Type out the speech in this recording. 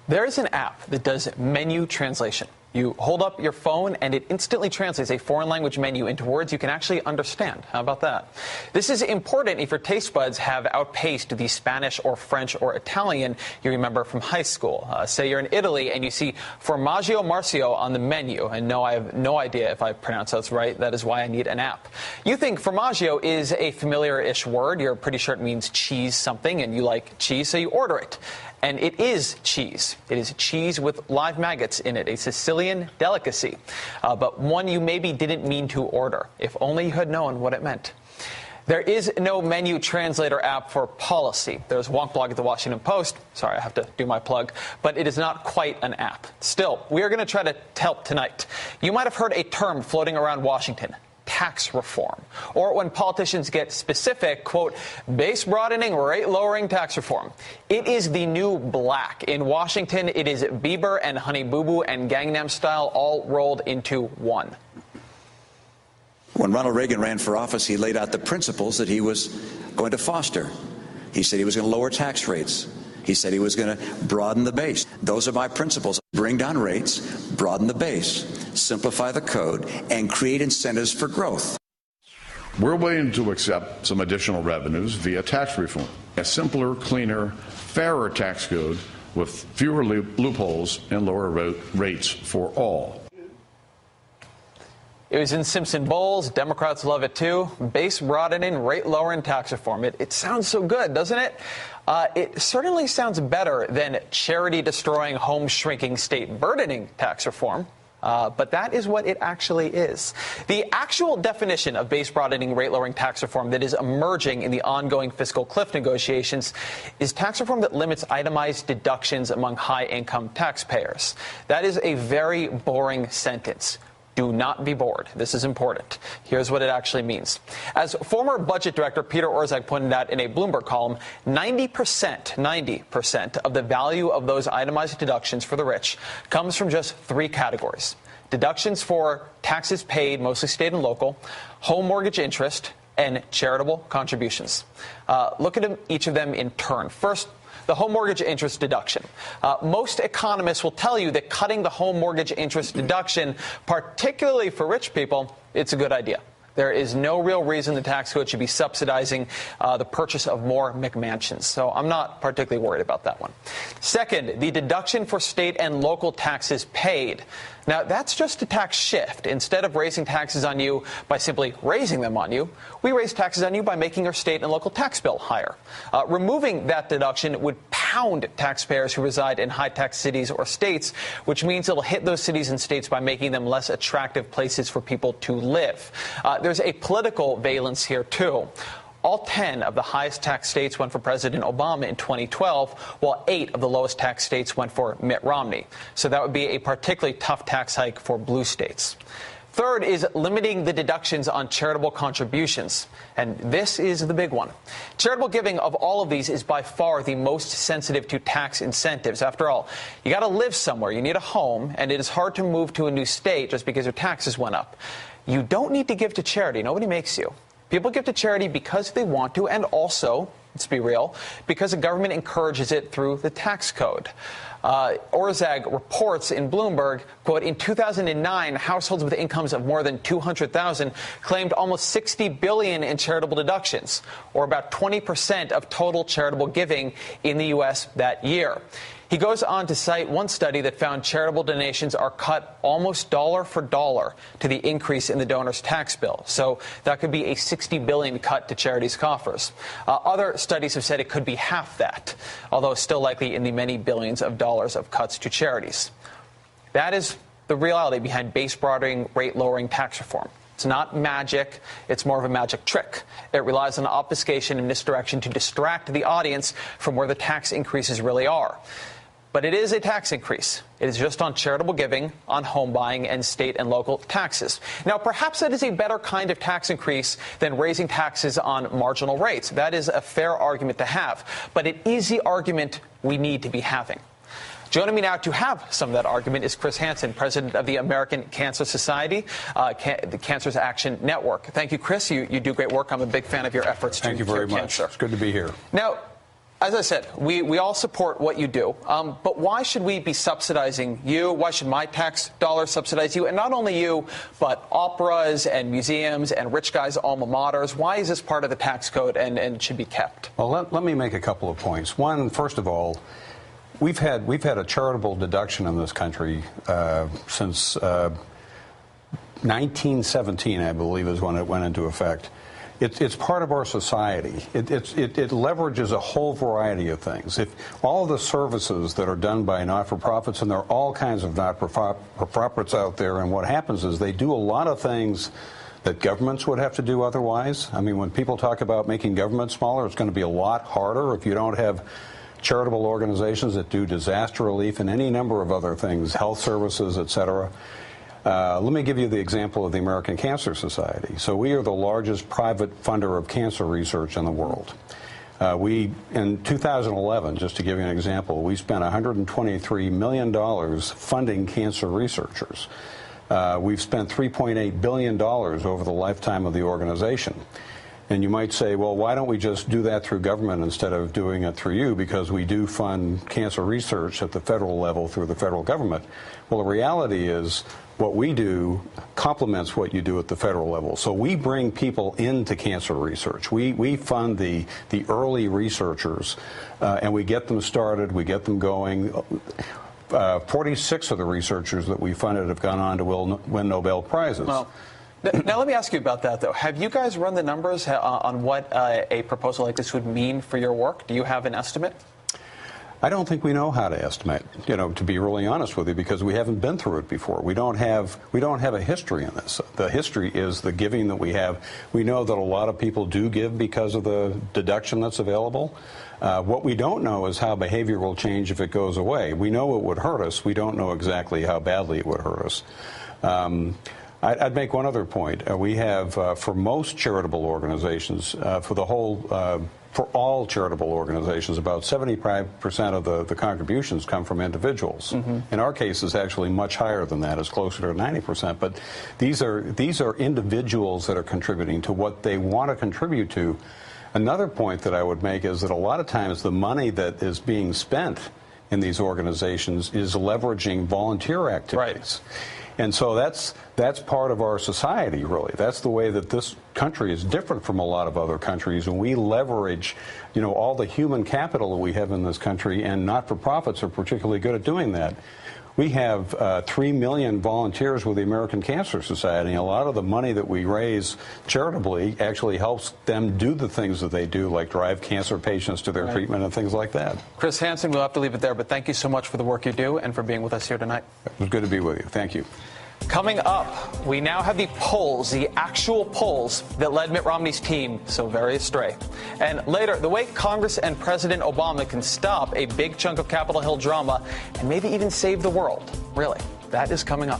There is an app that does menu translation. You hold up your phone and it instantly translates a foreign language menu into words you can actually understand. How about that? This is important if your taste buds have outpaced the Spanish or French or Italian you remember from high school. Say you're in Italy and you see Formaggio Marcio on the menu. And no, I have no idea if I pronounce that right. That is why I need an app. You think formaggio is a familiar-ish word. You're pretty sure it means cheese something, and you like cheese, so you order it. And it is cheese. It is cheese with live maggots in it, a Sicilian delicacy, but one you maybe didn't mean to order, if only you had known what it meant. There is no menu translator app for policy. There's Wonk Blog at the Washington Post. Sorry, I have to do my plug. But it is not quite an app. Still, we are going to try to help tonight. You might have heard a term floating around Washington: tax reform. Or when politicians get specific, quote, base broadening, rate lowering tax reform. It is the new black. In Washington, it is Bieber and Honey Boo Boo and Gangnam Style all rolled into one. When Ronald Reagan ran for office, he laid out the principles that he was going to foster. He said he was going to lower tax rates. He said he was going to broaden the base. Those are my principles. Bring down rates, broaden the base, simplify the code, and create incentives for growth. We're willing to accept some additional revenues via tax reform. A simpler, cleaner, fairer tax code with fewer loopholes and lower rates for all. It was in Simpson Bowles. Democrats love it, too. Base broadening, rate lowering tax reform. It sounds so good, doesn't it? It certainly sounds better than charity-destroying, home-shrinking, state-burdening tax reform. But that is what it actually is. The actual definition of base broadening, rate-lowering tax reform that is emerging in the ongoing fiscal cliff negotiations is tax reform that limits itemized deductions among high-income taxpayers. That is a very boring sentence. Do not be bored. This is important. Here's what it actually means. As former budget director Peter Orszag pointed out in a Bloomberg column, 90% of the value of those itemized deductions for the rich comes from just three categories: deductions for taxes paid, mostly state and local, home mortgage interest, and charitable contributions. Look at each of them in turn. First, the home mortgage interest deduction. Most economists will tell you that cutting the home mortgage interest deduction, particularly for rich people, it's a good idea. There is no real reason the tax code should be subsidizing the purchase of more McMansions. So I'm not particularly worried about that one. Second, the deduction for state and local taxes paid. Now, that's just a tax shift. Instead of raising taxes on you by simply raising them on you, we raise taxes on you by making your state and local tax bill higher. Removing that deduction would pound taxpayers who reside in high-tax cities or states, which means it'll hit those cities and states by making them less attractive places for people to live. There's a political valence here, too. All 10 of the highest tax states went for President Obama in 2012, while 8 of the lowest tax states went for Mitt Romney. So that would be a particularly tough tax hike for blue states. Third is limiting the deductions on charitable contributions. And this is the big one. Charitable giving of all of these is by far the most sensitive to tax incentives. After all, you got to live somewhere. You need a home, and it is hard to move to a new state just because your taxes went up. You don't need to give to charity. Nobody makes you. People give to charity because they want to, and also, let's be real, because the government encourages it through the tax code. Orszag reports in Bloomberg, quote, in 2009, households with incomes of more than $200,000 claimed almost $60 billion in charitable deductions, or about 20% of total charitable giving in the U.S. that year. He goes on to cite one study that found charitable donations are cut almost dollar for dollar to the increase in the donor's tax bill. So that could be a $60 billion cut to charities' coffers. Other studies have said it could be half that, although still likely in the many billions of dollars of cuts to charities. That is the reality behind base broadening, rate lowering tax reform. It's not magic. It's more of a magic trick. It relies on obfuscation and misdirection to distract the audience from where the tax increases really are. But it is a tax increase. It is just on charitable giving, on home buying, and state and local taxes. Now, perhaps that is a better kind of tax increase than raising taxes on marginal rates. That is a fair argument to have. But it is the argument we need to be having. Joining me now to have some of that argument is Chris Hansen, president of the American Cancer Society, the Cancer Action Network. Thank you, Chris. You do great work. I'm a big fan of your efforts to cure cancer. Thank you very much. It's good to be here. Now, As I said, we all support what you do, but why should we be subsidizing you? Why should my tax dollars subsidize you? And not only you, but operas and museums and rich guys' alma maters. Why is this part of the tax code and it should be kept? Well, let me make a couple of points. One, first of all, we've had a charitable deduction in this country since 1917, I believe, is when it went into effect. It's part of our society. It leverages a whole variety of things. If all of the services that are done by not-for-profits, and there are all kinds of not-for-profits out there, and what happens is they do a lot of things that governments would have to do otherwise. I mean, when people talk about making government smaller, it's going to be a lot harder if you don't have charitable organizations that do disaster relief and any number of other things, health services, et cetera. Let me give you the example of the American Cancer Society. So we are the largest private funder of cancer research in the world. In 2011, just to give you an example, we spent $123 million funding cancer researchers. We've spent $3.8 billion over the lifetime of the organization. And you might say, well, why don't we just do that through government instead of doing it through you? Because we do fund cancer research at the federal level through the federal government. Well, the reality is what we do complements what you do at the federal level. So we bring people into cancer research. We fund the early researchers, and we get them started, we get them going. 46 of the researchers that we funded have gone on to win Nobel Prizes. Well, now let me ask you about that, though. Have you guys run the numbers on what a proposal like this would mean for your work? Do you have an estimate? I don't think we know how to estimate, to be really honest with you, because we haven't been through it before. We don't have a history in this. The history is the giving that we have. We know that a lot of people do give because of the deduction that's available. What we don't know is how behavior will change if it goes away. We know it would hurt us. We don't know exactly how badly it would hurt us. I'd make one other point. We have, for most charitable organizations, for all charitable organizations, about 75% of the contributions come from individuals. Mm-hmm. In our case, it's actually much higher than that. It's closer to 90%. But these are individuals that are contributing to what they want to contribute to. Another point that I would make is that a lot of times the money that is being spent in these organizations is leveraging volunteer activities. Right. And so that's part of our society, really. That's the way that this country is different from a lot of other countries, and we leverage, all the human capital that we have in this country, and not-for-profits are particularly good at doing that. We have 3 million volunteers with the American Cancer Society. A lot of the money that we raise charitably actually helps them do the things that they do, like drive cancer patients to their treatment and things like that. Chris Hansen, we'll have to leave it there, but thank you so much for the work you do and for being with us here tonight. It was good to be with you. Thank you. Coming up, we now have the polls, the actual polls that led Mitt Romney's team so very astray. And later, the way Congress and President Obama can stop a big chunk of Capitol Hill drama and maybe even save the world. Really, that is coming up.